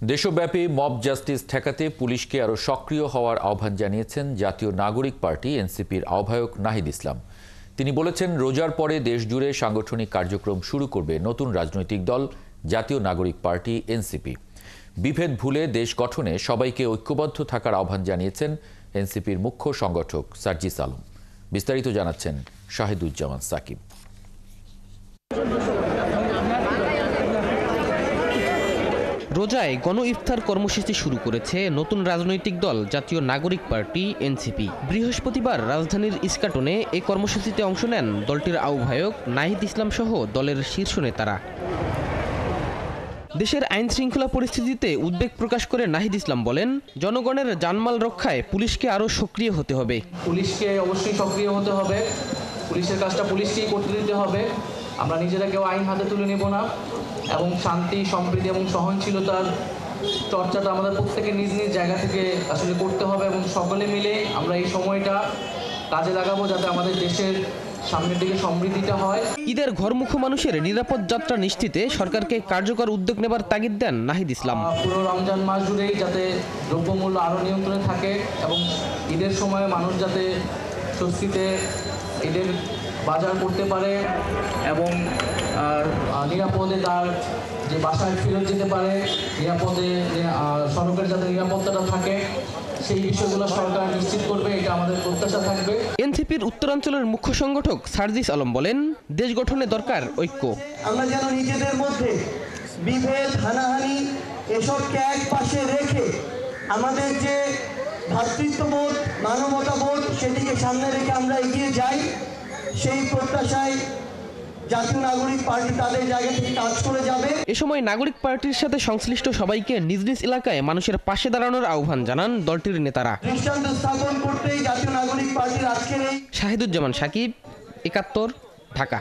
দেশব্যাপী mob justice ঠেকাতে পুলিশকে আরও সক্রিয় হওয়ার আহ্বান জানিয়েছেন জাতীয় নাগরিক পার্টি এনসিপির আহ্বায়ক নাহিদ ইসলাম। তিনি বলেছেন, রোজার পরে দেশজুড়ে সাংগঠনিক কার্যক্রম শুরু করবে নতুন রাজনৈতিক দল জাতীয় নাগরিক পার্টি এনসিপি। বিভেদ ভুলে দেশ গঠনে সবাইকে ঐক্যবদ্ধ থাকার আহ্বান জানিয়েছেন এনসিপির মুখ্য সংগঠক সার্জিস আলম। বিস্তারিত জানাচ্ছেন শাহিদুজ্জামান সাকিব। রোজায় গণ ইফতার কর্মসূচি শুরু করেছে নতুন রাজনৈতিক দল জাতীয় নাগরিক পার্টি এনসিপি। বৃহস্পতিবার রাজধানীর ইস্কাটনে এই কর্মসূচিতে অংশ নেন দলটির আহ্বায়ক নাহিদ ইসলাম সহ দলের শীর্ষ নেতারা। দেশের আইন শৃঙ্খলা পরিস্থিতিতে উদ্বেগ প্রকাশ করে নাহিদ ইসলাম বলেন, জনগণের জানমাল রক্ষায় পুলিশকে আরও সক্রিয় হতে হবে। পুলিশকে অবশ্যই সক্রিয় হতে হবে, পুলিশের কাজটা পুলিশকেই করতে দিতে হবে। আমরা নিজেরা কেউ আইন হাতে তুলে নেব না এবং শান্তি, সম্প্রীতি এবং সহনশীলতার চর্চাটা আমাদের প্রত্যেকের নিজ নিজ জায়গা থেকে আসলে করতে হবে এবং সকলে মিলে আমরা এই সময়টা কাজে লাগাবো যাতে আমাদের দেশের সামনের দিকে সমৃদ্ধিটা হয়। ঈদের ঘরমুখো মানুষের নিরাপদ যাত্রা নিশ্চিতে সরকারকে কার্যকর উদ্যোগ নেবার তাগিদ দেন নাহিদ ইসলাম। পুরো রমজান মাস জুড়েই যাতে দ্রব্যমূল্য আরও নিয়ন্ত্রণে থাকে এবং ঈদের সময় মানুষ যাতে স্বস্তিতে ঈদের বাজার করতে পারে এবং নিরাপদে তার যে বাসায় ফেরত যেতে পারে, নিরাপদে সড়কের যাতে নিরাপত্তাটা থাকে, সেই বিষয়গুলো সরকার নিশ্চিত করবে, এটা আমাদের প্রত্যাশা থাকবে। এনসিপির উত্তরাঞ্চলের মুখ্য সংগঠক সার্জিস আলম বলেন, দেশ গঠনে দরকার ঐক্য। আমরা যেন নিজেদের মধ্যে বিভেদ, হানাহানি এসবকে এক পাশে রেখে আমাদের যে ভ্রাতৃত্ববোধ, মানবতাবোধ সেটিকে সামনে রেখে আমরা এগিয়ে যাই। সেই প্রত্যাশায় জাতীয় নাগরিক পার্টি তাদের জায়গা থেকে কাজ করে যাবে। এ সময় নাগরিক পার্টির সাথে সংশ্লিষ্ট সবাইকে নিজ নিজ এলাকায় মানুষের পাশে দাঁড়ানোর আহ্বান জানান দলটির নেতারা। দৃষ্টান্ত স্থাপন করতেই জাতীয় নাগরিক পার্টির আজকের এই শাহিদুজ্জামান সাকিব, ৭১, ঢাকা।